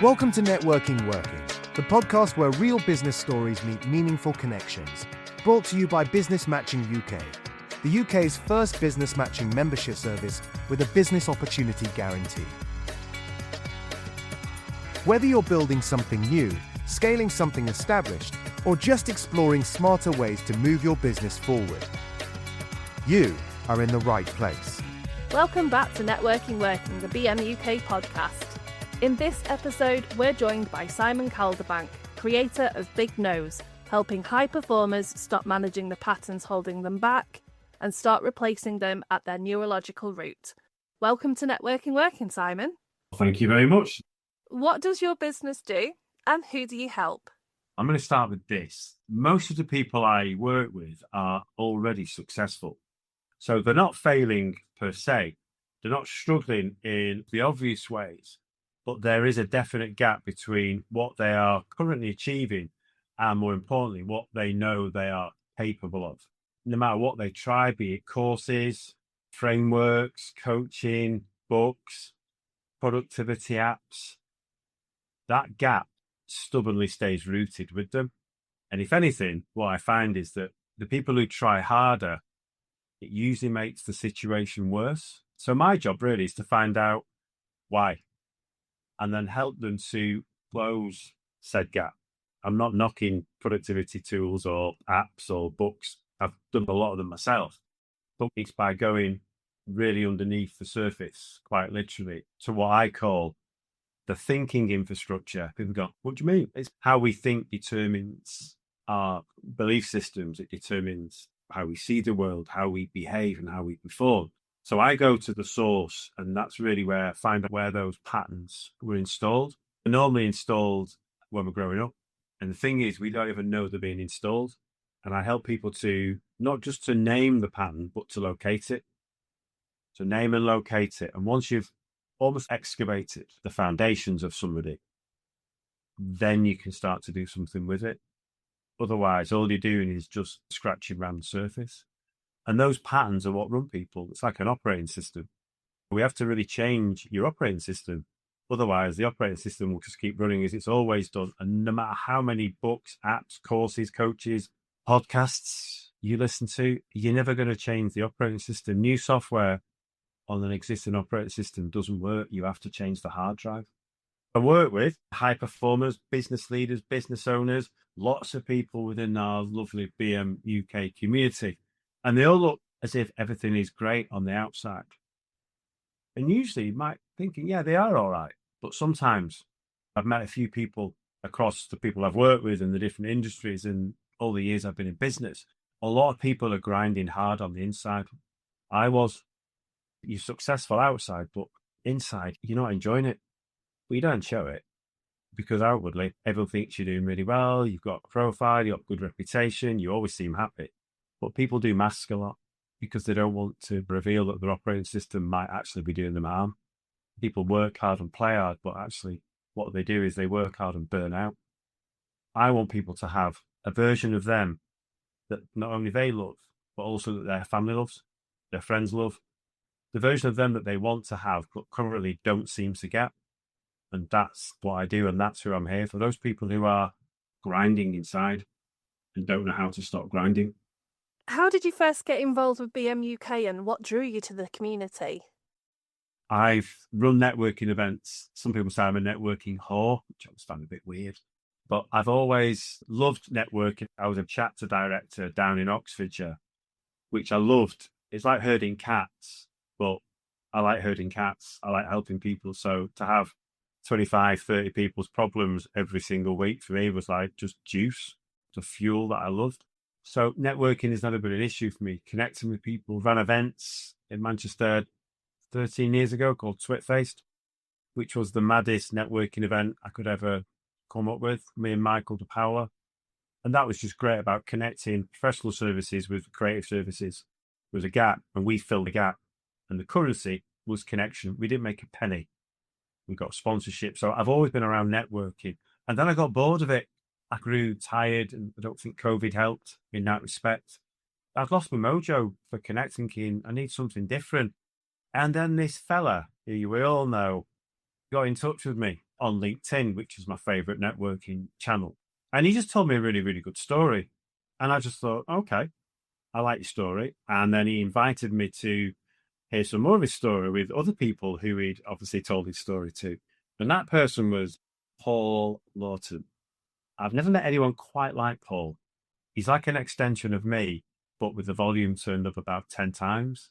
Welcome to Networking Working, the podcast where real business stories meet meaningful connections. Brought to you by Business Matching UK, the UK's first business matching membership service with a business opportunity guarantee. Whether you're building something new, scaling something established, or just exploring smarter ways to move your business forward, you are in the right place. Welcome back to Networking Working, the BM UK podcast. In this episode, we're joined by Simon Calderbank, creator of Big Nose, helping high performers stop managing the patterns holding them back and start replacing them at their neurological root. Welcome to Networking Working, Simon. Thank you very much. What does your business do and who do you help? I'm going to start with this. Most of the people I work with are already successful. So they're not failing per se. They're not struggling in the obvious ways. But there is a definite gap between what they are currently achieving and, more importantly, what they know they are capable of. No matter what they try, be it courses, frameworks, coaching, books, productivity apps, that gap stubbornly stays rooted with them. And if anything, what I find is that the people who try harder, it usually makes the situation worse. So my job really is to find out why, and then help them to close said gap. I'm not knocking productivity tools or apps or books. I've done a lot of them myself. But it's by going really underneath the surface, quite literally, to what I call the thinking infrastructure. People go, what do you mean? It's how we think determines our belief systems. It determines how we see the world, how we behave, and how we perform. So I go to the source, and that's really where I find out where those patterns were installed. They're normally installed when we're growing up. And the thing is, we don't even know they're being installed. And I help people to not just to name the pattern, but to locate it. So name and locate it. And once you've almost excavated the foundations of somebody, then you can start to do something with it. Otherwise, all you're doing is just scratching around the surface. And those patterns are what run people. It's like an operating system. We have to really change your operating system. Otherwise, the operating system will just keep running as it's always done. And no matter how many books, apps, courses, coaches, podcasts you listen to, you're never going to change the operating system. New software on an existing operating system doesn't work. You have to change the hard drive. I work with high performers, business leaders, business owners, lots of people within our lovely BM UK community. And they all look as if everything is great on the outside. And usually you might thinking, yeah, they are all right. But sometimes I've met a few people across the people I've worked with in the different industries and all the years I've been in business. A lot of people are grinding hard on the inside. You're successful outside, but inside, you're not enjoying it. But you don't show it because outwardly, everyone thinks you're doing really well. You've got a profile, you've got good reputation. You always seem happy. But people do mask a lot because they don't want to reveal that their operating system might actually be doing them harm. People work hard and play hard, but actually what they do is they work hard and burn out. I want people to have a version of them that not only they love, but also that their family loves, their friends love. The version of them that they want to have, but currently don't seem to get. And that's what I do, and that's who I'm here for. Those people who are grinding inside and don't know how to stop grinding. How did you first get involved with BM UK and what drew you to the community? I've run networking events. Some people say I'm a networking whore, which I always find a bit weird. But I've always loved networking. I was a chapter director down in Oxfordshire, which I loved. It's like herding cats, but I like herding cats. I like helping people. So to have 25, 30 people's problems every single week for me was like just juice, the fuel that I loved. So networking has never been an issue for me. Connecting with people, ran events in Manchester 13 years ago called Twitfaced, which was the maddest networking event I could ever come up with, me and Michael de Paula. And that was just great about connecting professional services with creative services. There was a gap and we filled the gap. And the currency was connection. We didn't make a penny. We got sponsorship. So I've always been around networking. And then I got bored of it. I grew tired and I don't think COVID helped in that respect. I've lost my mojo for connecting, Keen. I need something different. And then this fella, who we all know, got in touch with me on LinkedIn, which is my favorite networking channel. And he just told me a really, really good story. And I just thought, okay, I like your story. And then he invited me to hear some more of his story with other people who he'd obviously told his story to. And that person was Paul Lawton. I've never met anyone quite like Paul. He's like an extension of me, but with the volume turned up about 10 times.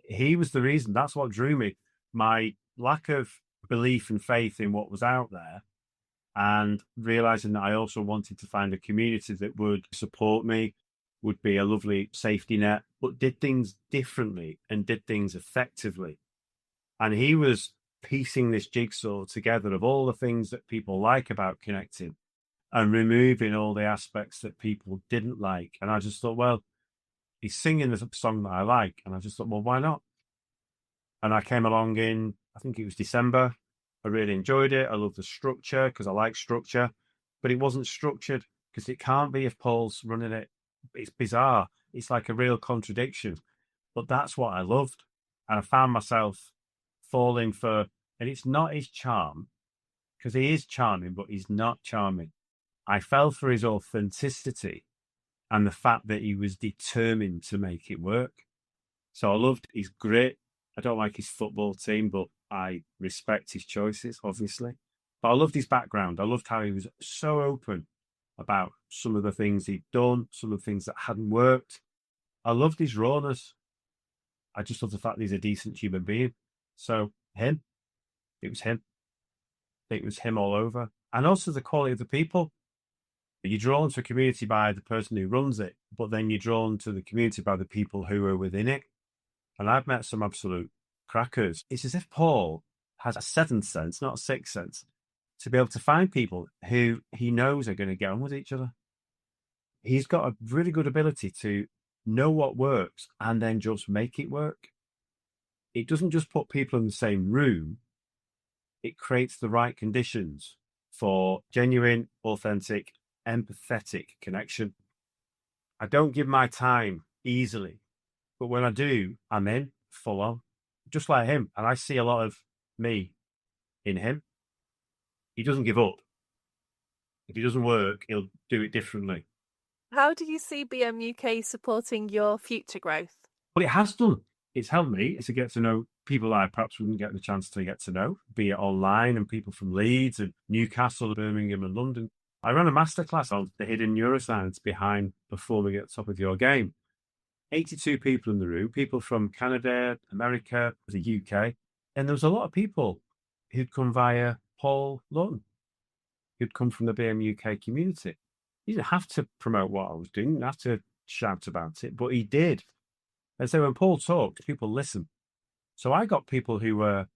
He was the reason. That's what drew me. My lack of belief and faith in what was out there, and realizing that I also wanted to find a community that would support me, would be a lovely safety net, but did things differently and did things effectively. And he was piecing this jigsaw together of all the things that people like about connecting and removing all the aspects that people didn't like. And I just thought, well, he's singing the song that I like. And I just thought, well, why not? And I came along in, I think it was December. I really enjoyed it. I love the structure because I like structure, but it wasn't structured because it can't be if Paul's running it. It's bizarre. It's like a real contradiction, but that's what I loved. And I found myself falling for, and it's not his charm, because he is charming, but he's not charming. I fell for his authenticity and the fact that he was determined to make it work. So I loved his grit. I don't like his football team, but I respect his choices, obviously. But I loved his background. I loved how he was so open about some of the things he'd done, some of the things that hadn't worked. I loved his rawness. I just love the fact that he's a decent human being. So him, it was him. It was him all over. And also the quality of the people. You're drawn to a community by the person who runs it, but then you're drawn to the community by the people who are within it. And I've met some absolute crackers. It's as if Paul has a seventh sense, not a sixth sense, to be able to find people who he knows are going to get on with each other. He's got a really good ability to know what works and then just make it work. It doesn't just put people in the same room. It creates the right conditions for genuine, authentic, empathetic connection. I don't give my time easily, but when I do, I'm in full on, just like him. And I see a lot of me in him. He doesn't give up. If it doesn't work, he'll do it differently. How do you see BM UK supporting your future growth? Well, it has done. It's helped me to get to know people I perhaps wouldn't get the chance to get to know, be it online and people from Leeds and Newcastle, Birmingham and London. I ran a masterclass on the hidden neuroscience behind performing at the top of your game. 82 people in the room, people from Canada, America, the UK. And there was a lot of people who'd come via Paul Lawton, who'd come from the BM UK community. He didn't have to promote what I was doing, didn't have to shout about it, but he did. And so when Paul talked, people listened. So I got people who were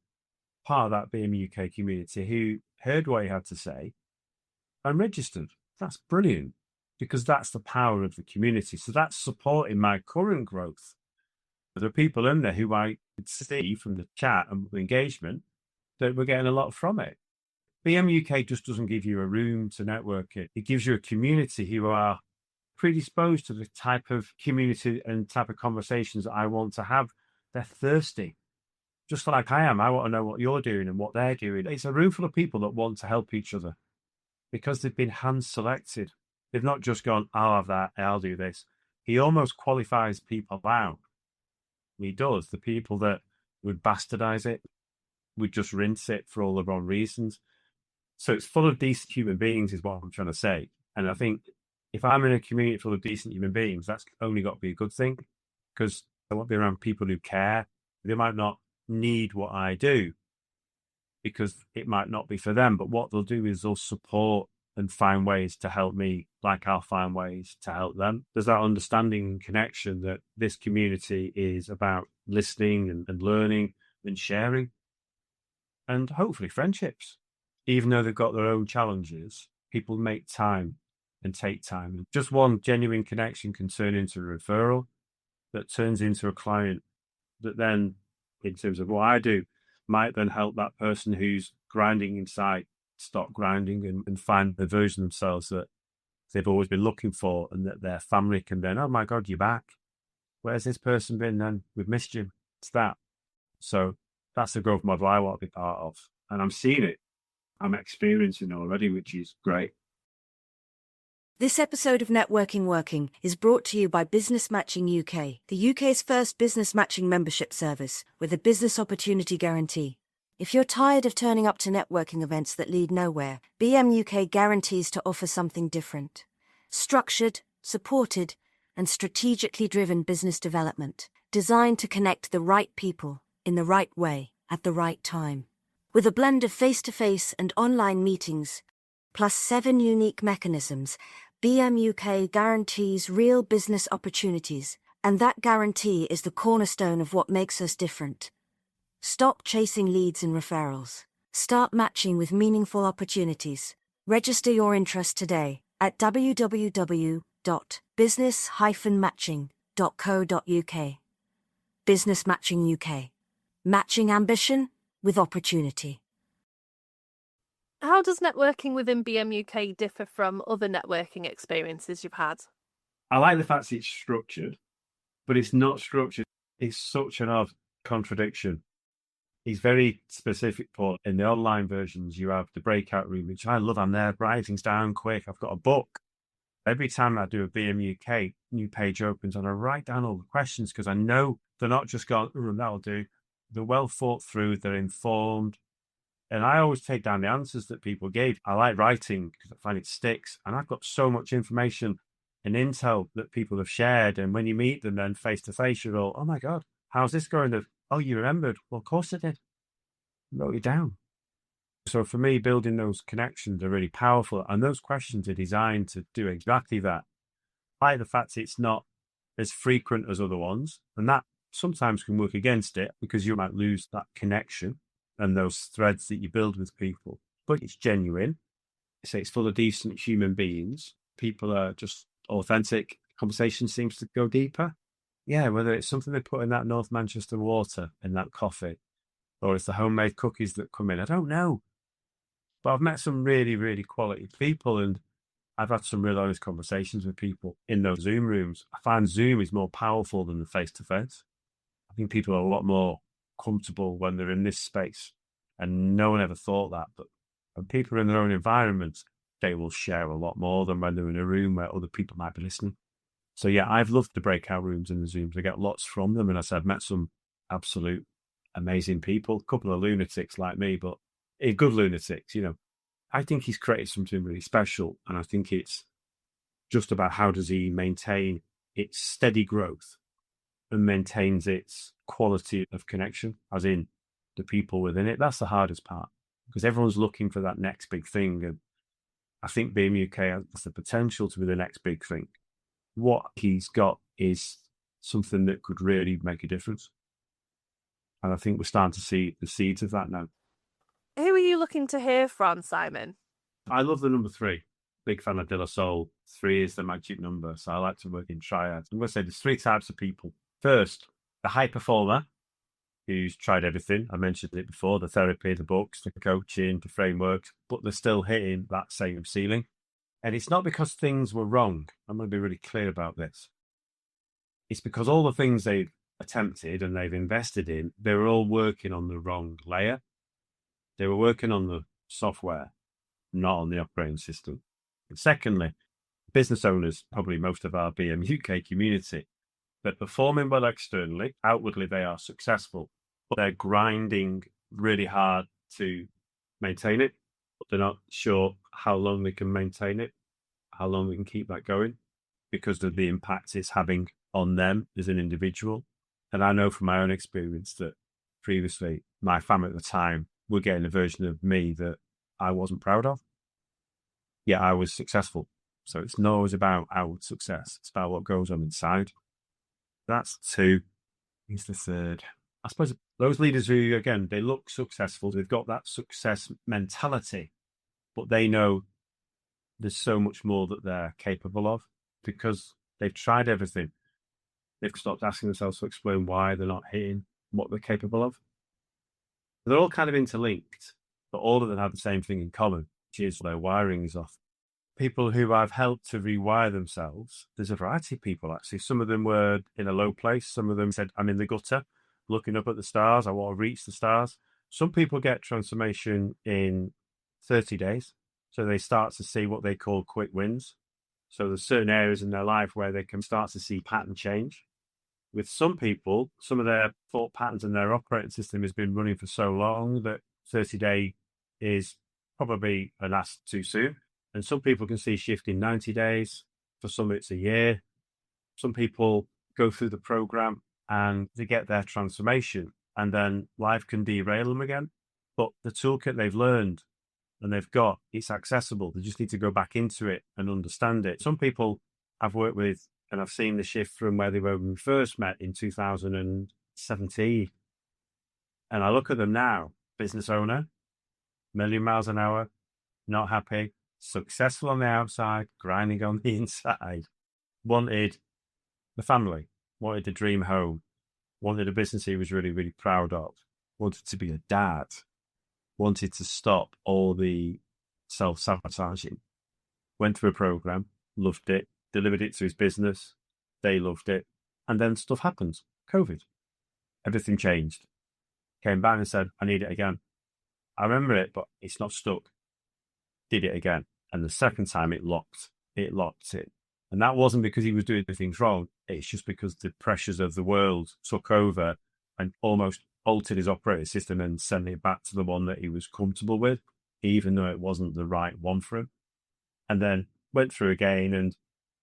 part of that BM UK community who heard what he had to say and registered. That's brilliant, because that's the power of the community. So that's supporting my current growth. There are people in there who I could see from the chat and the engagement that we're getting a lot from it. BM UK just doesn't give you a room to network it. It gives you a community who are predisposed to the type of community and type of conversations that I want to have. They're thirsty, just like I am. I want to know what you're doing and what they're doing. It's a room full of people that want to help each other because they've been hand-selected. They've not just gone, I'll have that, I'll do this. He almost qualifies people out. He does. The people that would bastardize it, would just rinse it for all the wrong reasons. So it's full of decent human beings is what I'm trying to say. And I think if I'm in a community full of decent human beings, that's only got to be a good thing, because I won't be around people who care. They might not need what I do because it might not be for them, but what they'll do is they'll support and find ways to help me, like I'll find ways to help them. There's that understanding and connection that this community is about listening and learning and sharing, and hopefully friendships. Even though they've got their own challenges, people make time and take time. And just one genuine connection can turn into a referral that turns into a client that then, in terms of what I do, might then help that person who's grinding inside stop grinding and find the version of themselves that they've always been looking for, and that their family can then, oh my God, you're back. Where's this person been then? We've missed you. It's that. So that's the growth model I want to be part of. And I'm seeing it. I'm experiencing already, which is great. This episode of Networking Working is brought to you by Business Matching UK, the UK's first business matching membership service with a business opportunity guarantee. If you're tired of turning up to networking events that lead nowhere, BM UK guarantees to offer something different. Structured, supported, and strategically driven business development, designed to connect the right people in the right way at the right time. With a blend of face-to-face and online meetings, plus 7 unique mechanisms, BM UK guarantees real business opportunities, and that guarantee is the cornerstone of what makes us different. Stop chasing leads and referrals. Start matching with meaningful opportunities. Register your interest today at www.business-matching.co.uk. Business Matching UK. Matching ambition with opportunity. How does networking within BM UK differ from other networking experiences you've had? I like the fact it's structured, but it's not structured. It's such an odd contradiction. It's very specific, Paul. In the online versions, you have the breakout room, which I love. I'm there, writing's down quick. I've got a book. Every time I do a BM UK, new page opens and I write down all the questions because I know they're not just gone, that'll do. They're well thought through, they're informed. And I always take down the answers that people gave. I like writing because I find it sticks. And I've got so much information and intel that people have shared. And when you meet them then face to face, you're all, oh my God, how's this going? Oh, you remembered? Well, of course I did. I wrote it down. So for me, building those connections are really powerful. And those questions are designed to do exactly that. I like the fact it's not as frequent as other ones. And that sometimes can work against it because you might lose that connection and those threads that you build with people. But it's genuine. So it's full of decent human beings. People are just authentic. Conversation seems to go deeper. Yeah, whether it's something they put in that North Manchester water in that coffee, or it's the homemade cookies that come in, I don't know. But I've met some really, really quality people, and I've had some real honest conversations with people in those Zoom rooms. I find Zoom is more powerful than the face-to-face. I think people are a lot more comfortable when they're in this space, and no one ever thought that. But when people are in their own environment, they will share a lot more than when they're in a room where other people might be listening. So yeah, I've loved the breakout rooms and the Zooms. I get lots from them, and as I've met some absolute amazing people, a couple of lunatics like me, but good lunatics, you know. I think he's created something really special, and I think it's just about how does he maintain its steady growth and maintains its quality of connection, as in the people within it. That's the hardest part, because everyone's looking for that next big thing, and I think BM UK has the potential to be the next big thing. What he's got is something that could really make a difference. And I think we're starting to see the seeds of that now. Who are you looking to hear from, Simon? I love the number 3. Big fan of De La Soul. 3 is the magic number. So I like to work in triads. I'm going to say there's 3 types of people. First, the high performer who's tried everything. I mentioned it before, the therapy, the books, the coaching, the frameworks, but they're still hitting that same ceiling. And it's not because things were wrong. I'm going to be really clear about this. It's because all the things they've attempted and they've invested in, they were all working on the wrong layer. They were working on the software, not on the operating system. And secondly, business owners, probably most of our BM UK community, they're performing well externally. Outwardly, they are successful, but they're grinding really hard to maintain it. But they're not sure how long they can maintain it, how long we can keep that going, because of the impact it's having on them as an individual. And I know from my own experience that previously my family at the time were getting a version of me that I wasn't proud of. Yet I was successful. So it's not always about outward success. It's about what goes on inside. That's 2. Who's the 3rd? I suppose those leaders who, again, they look successful. They've got that success mentality, but they know there's so much more that they're capable of because they've tried everything. They've stopped asking themselves to explain why they're not hitting what they're capable of. They're all kind of interlinked, but all of them have the same thing in common, which is their wiring is off. People who I've helped to rewire themselves, there's a variety of people actually. Some of them were in a low place. Some of them said, I'm in the gutter, looking up at the stars. I want to reach the stars. Some people get transformation in 30 days. So they start to see what they call quick wins. So there's certain areas in their life where they can start to see pattern change. With some people, some of their thought patterns and their operating system has been running for so long that 30-day is probably an ask too soon. And some people can see shift in 90 days. For some, it's a year. Some people go through the program and they get their transformation, and then life can derail them again. But the toolkit they've learned and they've got, it's accessible. They just need to go back into it and understand it. Some people I've worked with, and I've seen the shift from where they were when we first met in 2017. And I look at them now, business owner, million miles an hour, not happy, successful on the outside, grinding on the inside, wanted the family, wanted a dream home, wanted a business he was really, really proud of, wanted to be a dad, wanted to stop all the self-sabotaging, went through a program, loved it, delivered it to his business, they loved it, and then stuff happened, COVID. Everything changed. Came back and said, I need it again. I remember it, but it's not stuck. Did it again. And the second time it locked it. And that wasn't because he was doing things wrong. It's just because the pressures of the world took over and almost altered his operating system and sent it back to the one that he was comfortable with, even though it wasn't the right one for him. And then went through again, and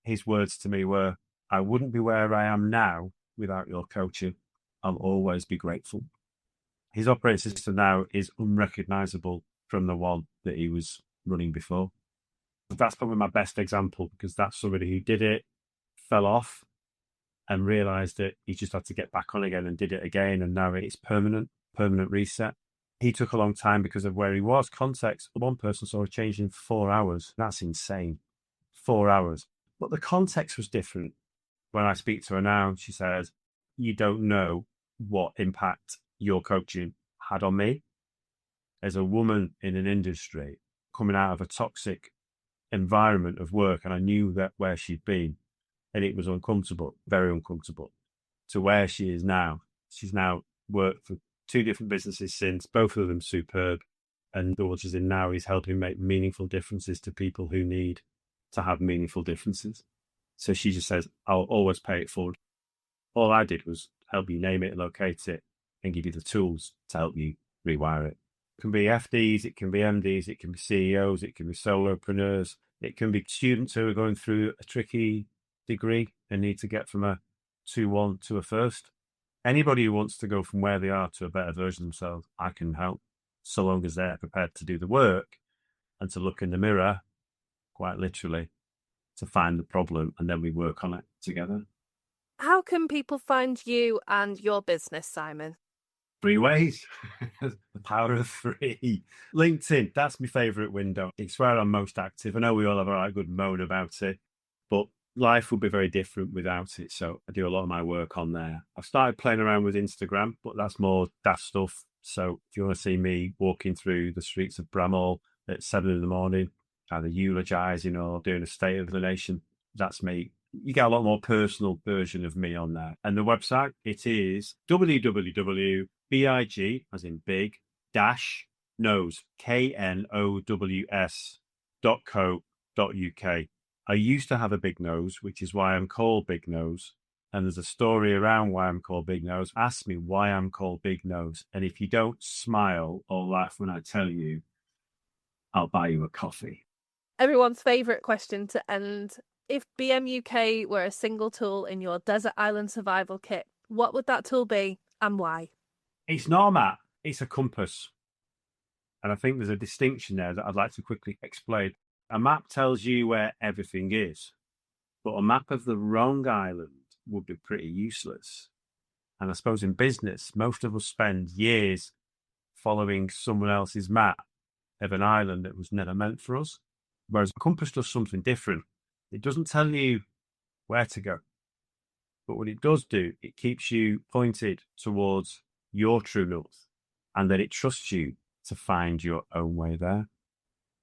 his words to me were, I wouldn't be where I am now without your coaching. I'll always be grateful. His operating system now is unrecognizable from the one that he was running before. That's probably my best example, because that's somebody who did it, fell off, and realized that he just had to get back on again and did it again. And now it's permanent reset. He took a long time because of where he was. Context, one person saw a change in 4 hours. That's insane. 4 hours. But the context was different. When I speak to her now, she says, you don't know what impact your coaching had on me. As a woman in an industry coming out of a toxic environment of work, and I knew that where she'd been, and it was uncomfortable, very uncomfortable, to where she is now. She's now worked for 2 different businesses since, both of them superb, and what she's in now is helping make meaningful differences to people who need to have meaningful differences. So she just says, I'll always pay it forward. All I did was help you name it, locate it, and give you the tools to help you rewire it. It can be FDs, it can be MDs, it can be CEOs, it can be solopreneurs, it can be students who are going through a tricky degree and need to get from a 2-1 to a first. Anybody who wants to go from where they are to a better version of themselves, I can help, so long as they're prepared to do the work and to look in the mirror, quite literally, to find the problem, and then we work on it together. How can people find you and your business, Simon? 3 ways. The power of 3. LinkedIn, that's my favourite window. It's where I'm most active. I know we all have a right good moan about it, but life would be very different without it. So I do a lot of my work on there. I've started playing around with Instagram, but that's more daft stuff. So if you want to see me walking through the streets of Bramall at 7 a.m, either eulogising or doing a state of the nation, that's me. You get a lot more personal version of me on there. And the website, it is www.big, as in big, dash, knows, knows.co.uk. I used to have a big nose, which is why I'm called Big Nose. And there's a story around why I'm called Big Nose. Ask me why I'm called Big Nose. And if you don't smile or laugh when I tell you, I'll buy you a coffee. Everyone's favourite question to end. If BMUK were a single tool in your desert island survival kit, what would that tool be and why? It's not a map, it's a compass. And I think there's a distinction there that I'd like to quickly explain. A map tells you where everything is, but a map of the wrong island would be pretty useless. And I suppose in business, most of us spend years following someone else's map of an island that was never meant for us. Whereas a compass does something different. It doesn't tell you where to go. But what it does do, it keeps you pointed towards your true north, and then it trusts you to find your own way there.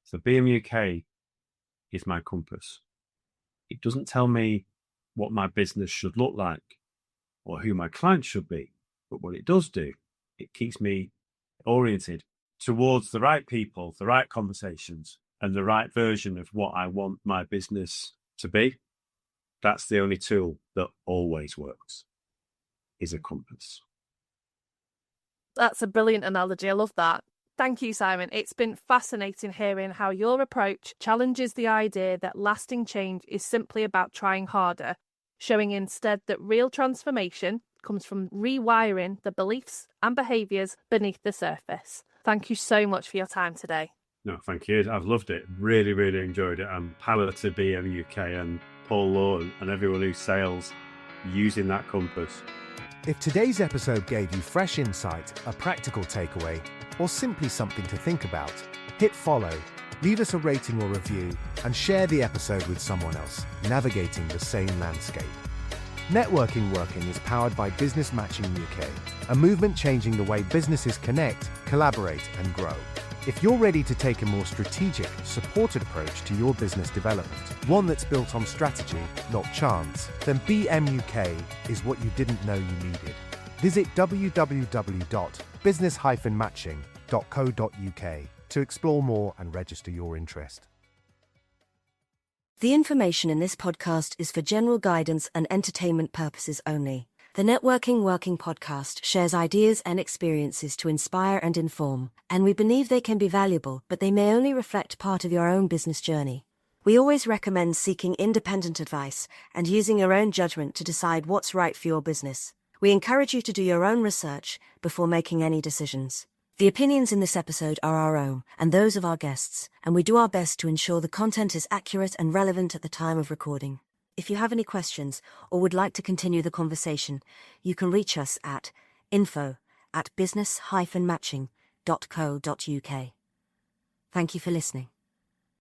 So BMUK is my compass. It doesn't tell me what my business should look like or who my clients should be. But what it does do, it keeps me oriented towards the right people, the right conversations, and the right version of what I want my business to be, that's the only tool that always works, is a compass. That's a brilliant analogy. I love that. Thank you, Simon. It's been fascinating hearing how your approach challenges the idea that lasting change is simply about trying harder, showing instead that real transformation comes from rewiring the beliefs and behaviours beneath the surface. Thank you so much for your time today. No, thank you. I've loved it. Really, really enjoyed it. And power to BM UK and Paul Law and everyone who sails using that compass. If today's episode gave you fresh insight, a practical takeaway, or simply something to think about, hit follow, leave us a rating or review, and share the episode with someone else navigating the same landscape. Networking Working is powered by Business Matching UK, a movement changing the way businesses connect, collaborate, and grow. If you're ready to take a more strategic, supported approach to your business development, one that's built on strategy, not chance, then BM UK is what you didn't know you needed. Visit www.business-matching.co.uk to explore more and register your interest. The information in this podcast is for general guidance and entertainment purposes only. The Networking Working podcast shares ideas and experiences to inspire and inform, and we believe they can be valuable, but they may only reflect part of your own business journey. We always recommend seeking independent advice and using your own judgment to decide what's right for your business. We encourage you to do your own research before making any decisions. The opinions in this episode are our own and those of our guests, and we do our best to ensure the content is accurate and relevant at the time of recording. If you have any questions or would like to continue the conversation, you can reach us at info@business-matching.co.uk. Thank you for listening.